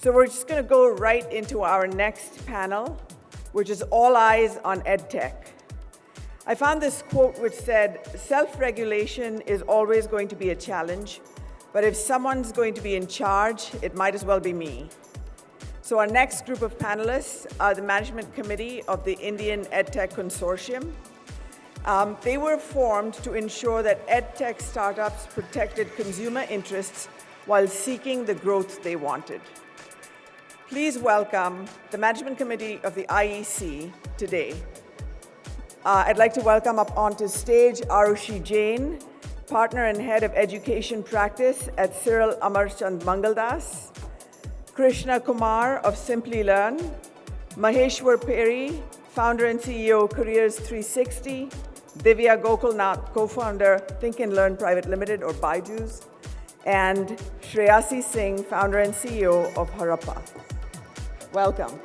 So we're just going to go right into our next panel, which is All Eyes on EdTech. I found this quote which said, "Self-regulation is always going to be a challenge, but if someone's going to be in charge, it might as well be me." So our next group of panelists are the Management Committee of the Indian Edtech Consortium. They were formed to ensure that EdTech startups protected consumer interests while seeking the growth they wanted. Please welcome the Management Committee of the IEC today. I'd like to welcome up onto stage Aarushi Jain, Partner and Head of Education Practice at Cyril, Amarchand, Mangaldas; Krishna Kumar of Simplilearn; Maheshwer Peri, Founder and CEO, Careers 360; Divya Gokulnath, Co-Founder, Think and Learn Private Limited, or BYJU'S; and Shreyasi Singh, Founder and CEO of Harappa. Welcome.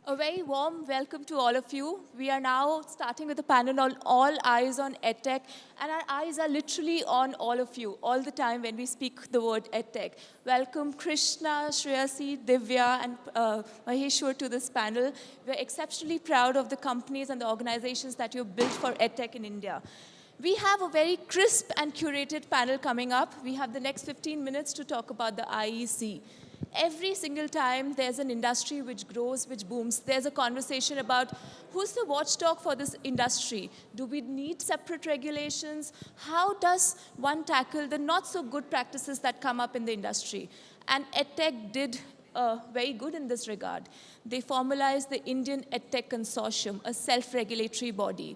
A very warm welcome to all of you. We are now starting with a panel on All Eyes on EdTech, and our eyes are literally on all of you all the time when we speak the word EdTech. Welcome Krishna, Shreyasi, Divya, and Maheshwer to this panel. We're exceptionally proud of the companies and the organizations that you've built for EdTech in India. We have a very crisp and curated panel coming up. We have the next 15 minutes to talk about the IEC. Every single time there's an industry which grows, which booms, there's a conversation about who's the watchdog for this industry? Do we need separate regulations? How does one tackle the not so good practices that come up in the industry? And EdTech did very good in this regard. They formalized the Indian Edtech Consortium, a self-regulatory body.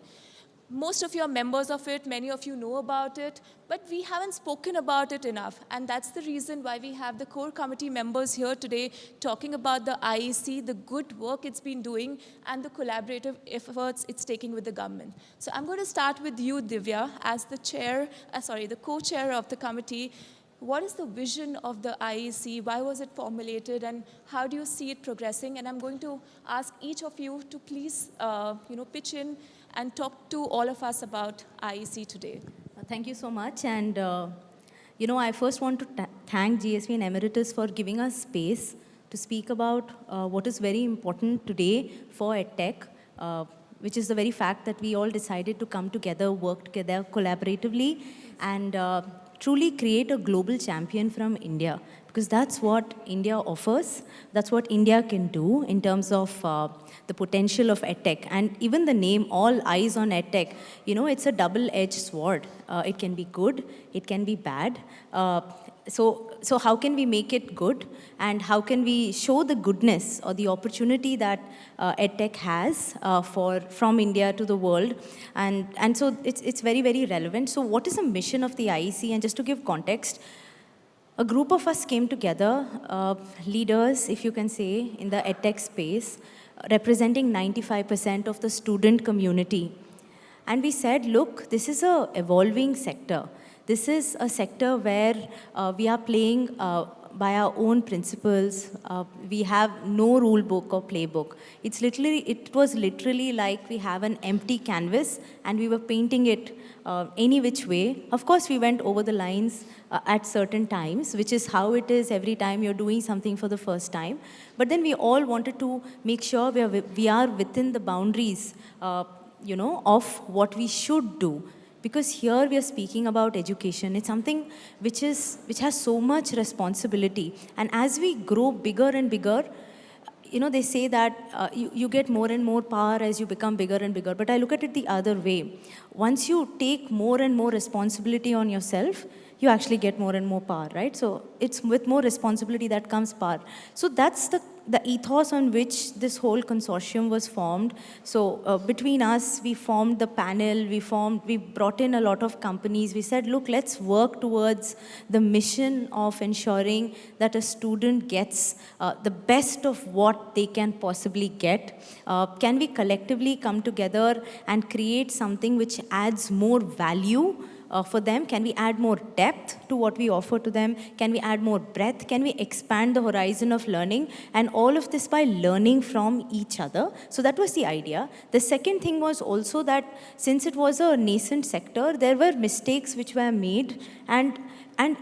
Most of you are members of it, many of you know about it, but we haven't spoken about it enough. And that's the reason why we have the core committee members here today talking about the IEC, the good work it's been doing, and the collaborative efforts it's taking with the government. So I'm going to start with you, Divya, as the the co-chair of the committee. What is the vision of the IEC? Why was it formulated? And how do you see it progressing? And I'm going to ask each of you to please pitch in and talk to all of us about IEC today. Thank you so much. And, I first want to thank GSV and Emeritus for giving us space to speak about what is very important today for EdTech, which is the very fact that we all decided to come together, work together collaboratively, and truly create a global champion from India. Because that's what India offers, that's what India can do in terms of the potential of EdTech. And even the name, All Eyes on EdTech, it's a double-edged sword. It can be good, it can be bad. So how can we make it good? And how can we show the goodness or the opportunity that EdTech has from India to the world? And so it's very, very relevant. So what is the mission of the IEC? And just to give context, a group of us came together, leaders, if you can say, in the EdTech space, representing 95% of the student community. And we said, look, this is an evolving sector. This is a sector where we are playing by our own principles. We have no rule book or playbook. It was literally like we have an empty canvas and we were painting it any which way. Of course, we went over the lines at certain times, which is how it is every time you're doing something for the first time. But then we all wanted to make sure we are within the boundaries, of what we should do. Because here we are speaking about education. It's something which has so much responsibility. And as we grow bigger and bigger, they say that you get more and more power as you become bigger and bigger. But I look at it the other way. Once you take more and more responsibility on yourself, you actually get more and more power, right? So it's with more responsibility that comes power. So that's the ethos on which this whole consortium was formed. So between us, we formed the panel, we brought in a lot of companies. We said, look, let's work towards the mission of ensuring that a student gets the best of what they can possibly get. Can we collectively come together and create something which adds more value for them? Can we add more depth to what we offer to them? Can we add more breadth? Can we expand the horizon of learning? And all of this by learning from each other. So that was the idea. The second thing was also that since it was a nascent sector, there were mistakes which were made, and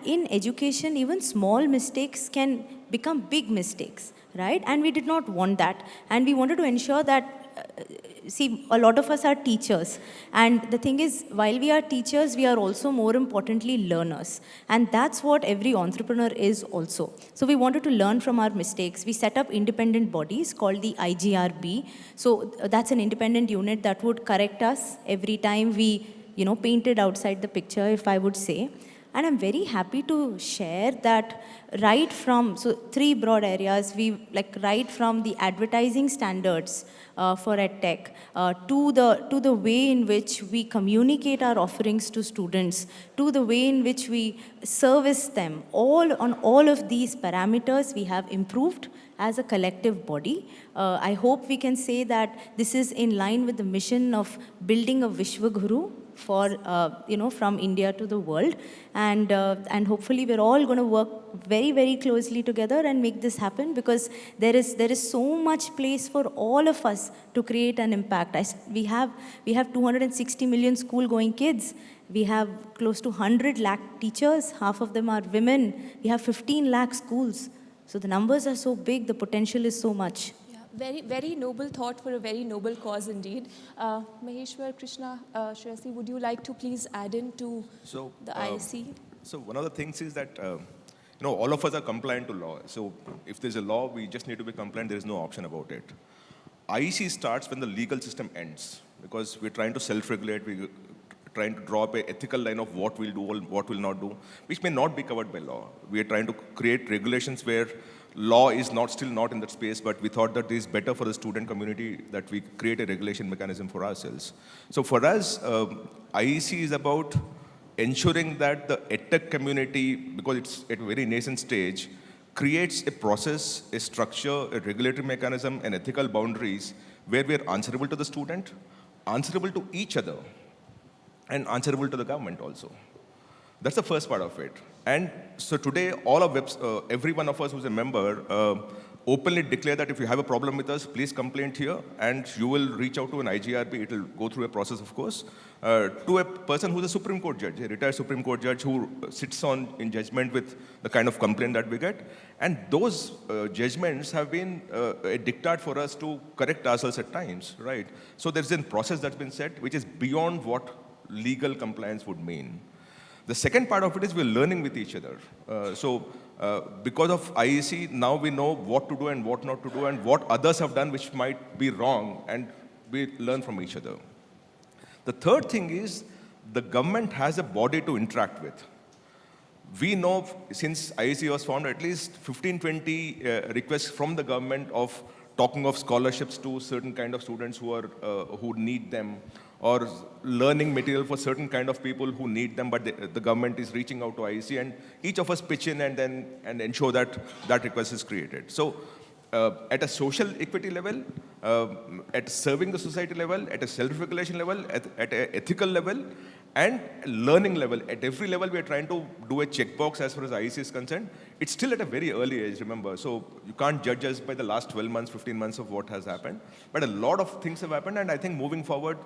in education, even small mistakes can become big mistakes, right? And we did not want that. And we wanted to ensure that, see, a lot of us are teachers. And the thing is, while we are teachers, we are also more importantly learners. And that's what every entrepreneur is also. So we wanted to learn from our mistakes. We set up independent bodies called the IGRB. So that's an independent unit that would correct us every time we, painted outside the picture, if I would say. And I'm very happy to share that right from, so 3 broad areas, right from the advertising standards for EdTech to the way in which we communicate our offerings to students, to the way in which we service them. On all of these parameters, we have improved as a collective body. I hope we can say that this is in line with the mission of building a Vishwaguru for, from India to the world. And hopefully we're all going to work very, very closely together and make this happen, because there is so much place for all of us to create an impact. We have 260 million school-going kids. We have close to 100 lakh teachers. Half of them are women. We have 15 lakh schools. So the numbers are so big, the potential is so much. Very, very noble thought for a very noble cause indeed. Maheshwer, Krishna, Shreyasi, would you like to please add in to the ISC? So one of the things is that, all of us are compliant to law. So if there's a law, we just need to be compliant. There is no option about it. IEC starts when the legal system ends, because we're trying to self-regulate. We're trying to draw up an ethical line of what we'll do and what we'll not do, which may not be covered by law. We are trying to create regulations where law is still not in that space, but we thought that it is better for the student community that we create a regulation mechanism for ourselves. So for us, IEC is about ensuring that the EdTech community, because it's at a very nascent stage, creates a process, a structure, a regulatory mechanism, and ethical boundaries where we are answerable to the student, answerable to each other, and answerable to the government also. That's the first part of it. And so today, every one of us who's a member openly declare that if you have a problem with us, please complain here, and you will reach out to an IGRB. It will go through a process, of course, to a person who's a Supreme Court judge, a retired Supreme Court judge who sits in judgment with the kind of complaint that we get. And those judgments have been a diktat for us to correct ourselves at times, right? So there's a process that's been set, which is beyond what legal compliance would mean. The second part of it is we're learning with each other. Because of IEC, now we know what to do and what not to do, and what others have done which might be wrong, and we learn from each other. The third thing is the government has a body to interact with. We know since IEC was formed, at least 15-20 requests from the government of talking of scholarships to certain kind of students who need them, or learning material for certain kind of people who need them, but the government is reaching out to IEC, and each of us pitch in and ensure that that request is created. So at a social equity level, at serving the society level, at a self-regulation level, at an ethical level, and learning level, at every level we are trying to do a checkbox as far as IEC is concerned. It's still at a very early age, remember, so you can't judge us by the last 12 months, 15 months of what has happened. But a lot of things have happened, and I think moving forward,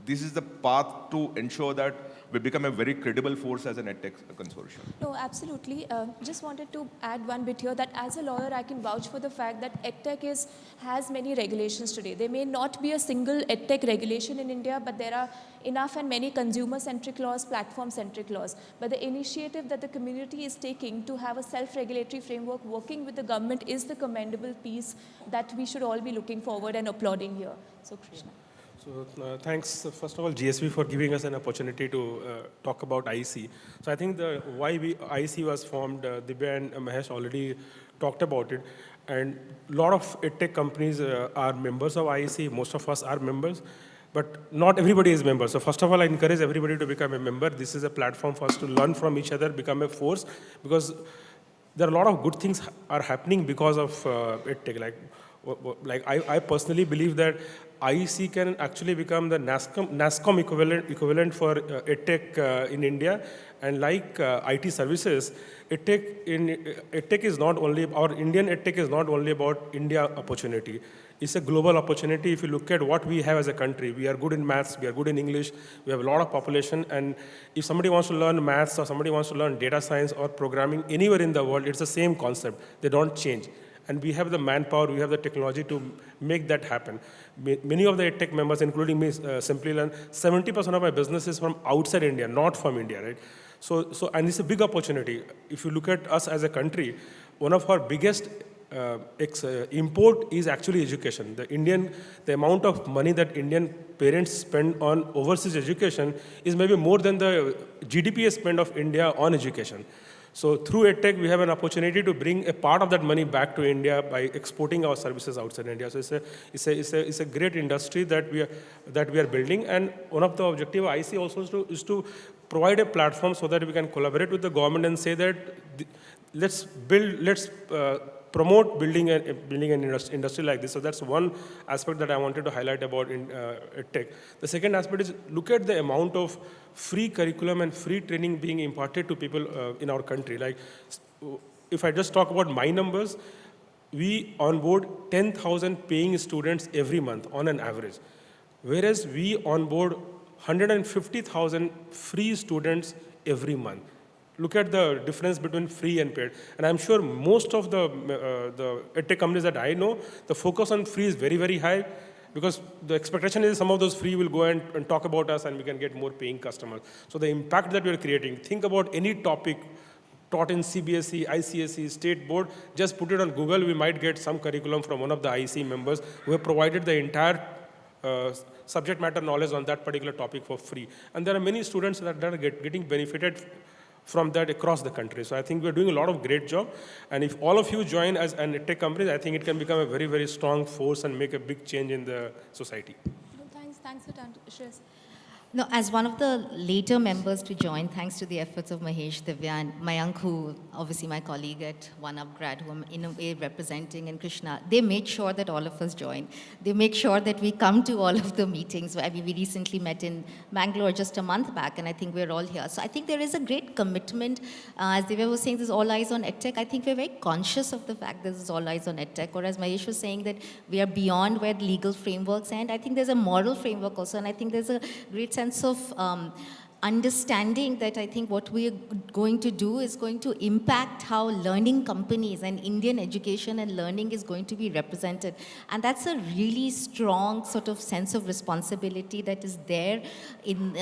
this is the path to ensure that we become a very credible force as an EdTech consortium. No, absolutely. Just wanted to add one bit here that as a lawyer, I can vouch for the fact that EdTech has many regulations today. There may not be a single EdTech regulation in India, but there are enough and many consumer-centric laws, platform-centric laws. But the initiative that the community is taking to have a self-regulatory framework working with the government is the commendable piece that we should all be looking forward and applauding here. So, Krishna. So thanks, first of all, GSV for giving us an opportunity to talk about IEC. So I think why IEC was formed, Divya and Mahesh already talked about it. And a lot of EdTech companies are members of IEC. Most of us are members, but not everybody is member. So first of all, I encourage everybody to become a member. This is a platform for us to learn from each other, become a force, because there are a lot of good things are happening because of EdTech. Like Like I personally believe that IEC can actually become the NASCOM equivalent for EdTech in India, and like IT services, EdTech is not only, our Indian EdTech is not only about India opportunity. It's a global opportunity. If you look at what we have as a country, we are good in maths, we are good in English, we have a lot of population, and if somebody wants to learn maths or somebody wants to learn data science or programming anywhere in the world, it's the same concept. They don't change. And we have the manpower, we have the technology to make that happen. Many of the EdTech members, including me, Simplilearn, 70% of my business is from outside India, not from India, right? And it's a big opportunity. If you look at us as a country, one of our biggest import is actually education. The amount of money that Indian parents spend on overseas education is maybe more than the GDP spend of India on education. So through EdTech, we have an opportunity to bring a part of that money back to India by exporting our services outside India. So it's a great industry that we are building. And one of the objectives of IC also is to provide a platform so that we can collaborate with the government and say that let's promote building an industry like this. So that's one aspect that I wanted to highlight about in EdTech. The second aspect is look at the amount of free curriculum and free training being imparted to people in our country. Like, if I just talk about my numbers, we onboard 10,000 paying students every month on an average, whereas we onboard 150,000 free students every month. Look at the difference between free and paid. And I'm sure most of the EdTech companies that I know, the focus on free is very, very high, because the expectation is some of those free will go and talk about us and we can get more paying customers. So the impact that we're creating, think about any topic taught in CBSE, ICSE, state board, just put it on Google, we might get some curriculum from one of the IC members who have provided the entire subject matter knowledge on that particular topic for free. And there are many students that are getting benefited from that across the country. So I think we're doing a lot of great job. And if all of you join as an EdTech company, I think it can become a very, very strong force and make a big change in the society. Well, thanks for that, Shreyasi. No, as one of the later members to join, thanks to the efforts of Mahesh, Divya, and Mayank, who obviously my colleague at One Up Grad, who I'm in a way representing, and Krishna, they made sure that all of us join. They make sure that we come to all of the meetings. I mean, we recently met in Bangalore just a month back, and I think we're all here. So I think there is a great commitment. As Divya was saying, there's all eyes on EdTech. I think we're very conscious of the fact that there's all eyes on EdTech, or as Mahesh was saying, that we are beyond where legal frameworks end. I think there's a moral framework also, and I think there's a great sense of understanding that I think what we are going to do is going to impact how learning companies and Indian education and learning is going to be represented. And that's a really strong sort of sense of responsibility that is there within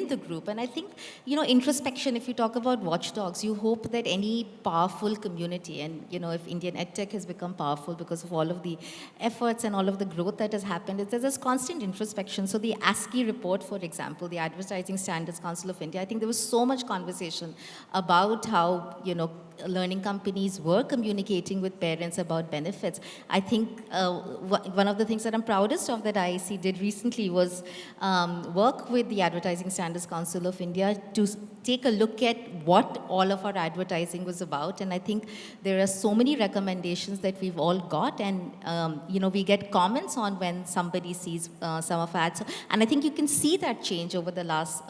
the group. And I think, you know, introspection, if you talk about watchdogs, you hope that any powerful community, and, you know, if Indian EdTech has become powerful because of all of the efforts and all of the growth that has happened, there's this constant introspection. So the ASCII report, for example, the Advertising Standards Council of India, I think there was so much conversation about how, you know, learning companies were communicating with parents about benefits. I think one of the things that I'm proudest of that IIC did recently was work with the Advertising Standards Council of India to take a look at what all of our advertising was about. And I think there are so many recommendations that we've all got, and you know, we get comments on when somebody sees some of our ads. And I think you can see that change over the last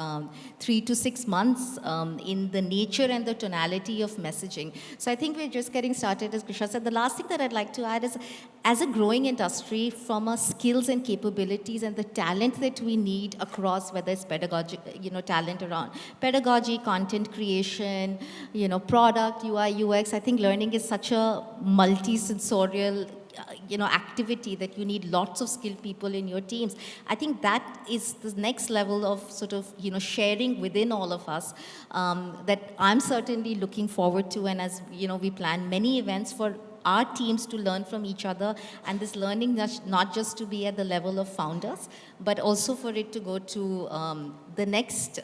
3 to 6 months in the nature and the tonality of messaging. So I think we're just getting started, as Krishna said. The last thing that I'd like to add is, as a growing industry, from our skills and capabilities and the talent that we need across, whether it's pedagogy, you know, talent around pedagogy, content creation, you know, product, UI, UX, I think learning is such a multi-sensorial you know, activity that you need lots of skilled people in your teams. I think that is the next level of sort of, you know, sharing within all of us that I'm certainly looking forward to. And as, you know, we plan many events for our teams to learn from each other, and this learning not just to be at the level of founders, but also for it to go to the next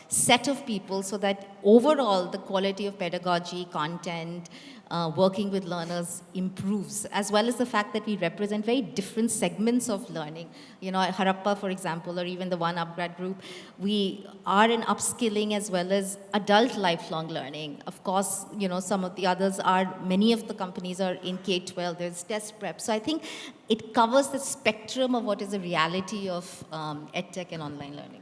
set of people so that overall the quality of pedagogy, content, working with learners improves, as well as the fact that we represent very different segments of learning. You know, at Harappa, for example, or even the One Upgrad group, we are in upskilling as well as adult lifelong learning. Of course, you know, some of the others are, many of the companies are in K-12, there's test prep. So I think it covers the spectrum of what is the reality of EdTech and online learning.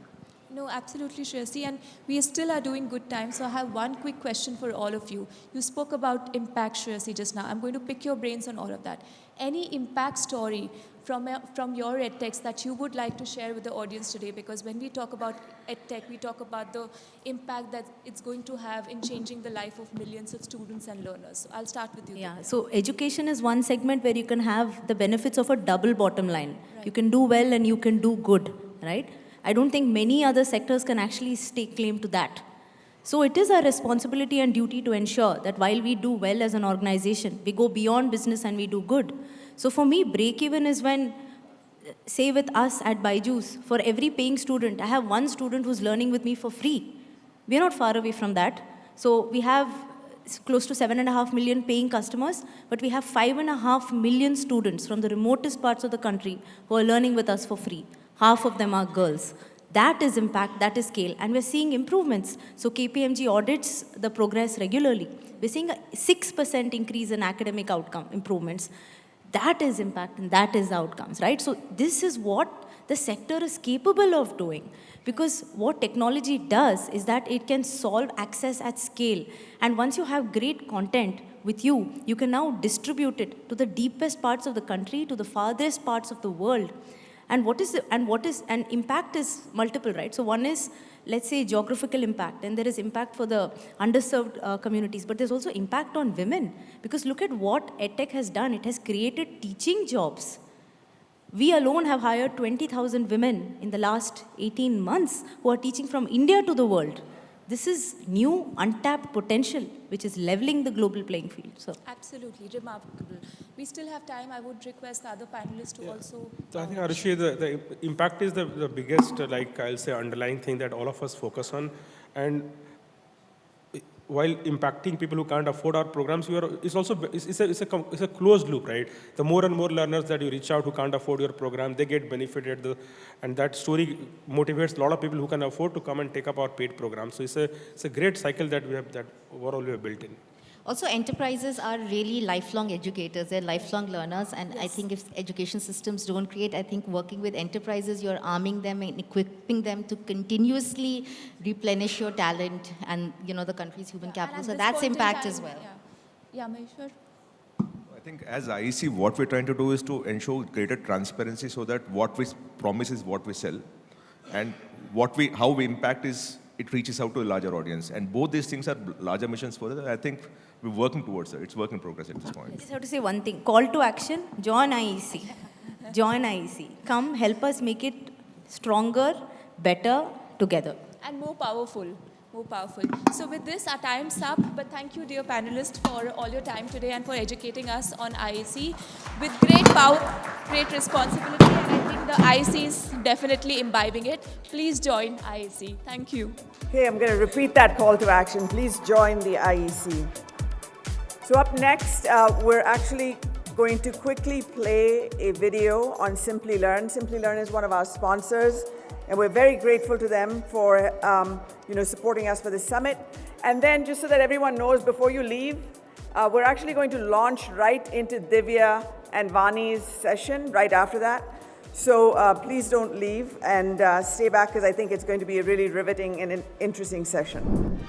No, absolutely, Shreyasi, and we still are doing good time. So I have one quick question for all of you. You spoke about impact, Shreyasi, just now. I'm going to pick your brains on all of that. Any impact story from your EdTechs that you would like to share with the audience today? Because when we talk about EdTech, we talk about the impact that it's going to have in changing the life of millions of students and learners. So I'll start with you. Yeah, Divya. so education is one segment where you can have the benefits of a double bottom line. Right. You can do well and you can do good, right? I don't think many other sectors can actually stake claim to that. So it is our responsibility and duty to ensure that while we do well as an organization, we go beyond business and we do good. So for me, break-even is when, say with us at BYJU'S, for every paying student, I have one student who's learning with me for free. We're not far away from that. So we have close to 7.5 million paying customers, but we have 5.5 million students from the remotest parts of the country who are learning with us for free. Half of them are girls. That is impact, that is scale, and we're seeing improvements. So KPMG audits the progress regularly. We're seeing a 6% increase in academic outcome improvements. That is impact and that is outcomes, right? So this is what the sector is capable of doing. Because what technology does is that it can solve access at scale. And once you have great content with you, you can now distribute it to the deepest parts of the country, to the farthest parts of the world. And impact is multiple, right? So one is, let's say, geographical impact, and there is impact for the underserved communities, but there's also impact on women. Because look at what EdTech has done. It has created teaching jobs. We alone have hired 20,000 women in the last 18 months who are teaching from India to the world. This is new, untapped potential, which is leveling the global playing field. So. Absolutely, remarkable. We still have time. I would request the other panelists to also... So I think, Aarushi, the impact is the biggest, like I'll say, underlying thing that all of us focus on. And while impacting people who can't afford our programs, it's a closed loop, right? The more and more learners that you reach out who can't afford your program, they get benefited, and that story motivates a lot of people who can afford to come and take up our paid program. So it's a great cycle that we have, that overall we have built in. Also, enterprises are really lifelong educators. They're lifelong learners. And Yes. I think if education systems don't create, I think working with enterprises, you're arming them and equipping them to continuously replenish your talent and, you know, the country's human capital. And So at this that's point in impact time- as well. Yeah, Maheshwer. I think as IEC, what we're trying to do is to ensure greater transparency so that what we promise is what we sell. And how we impact is, it reaches out to a larger audience. And both these things are larger missions for us. I think we're working towards it. It's work in progress at this point. I just have to say one thing. Call to action, join IEC. Join IEC. Come, help us make it stronger, better, together. And more powerful. More powerful. So with this, our time's up. But thank you, dear panelists, for all your time today and for educating us on IEC. With great power, great responsibility, and I think the IEC is definitely imbibing it. Please join IEC. Thank you. Okay, I'm going to repeat that call to action. Please join the IEC. So up next, we're actually going to quickly play a video on Simplilearn. Simplilearn is one of our sponsors, and we're very grateful to them for supporting us for this summit. And then, just so that everyone knows, before you leave, we're actually going to launch right into Divya and Vani's session right after that. So please don't leave and stay back, because I think it's going to be a really riveting and an interesting session.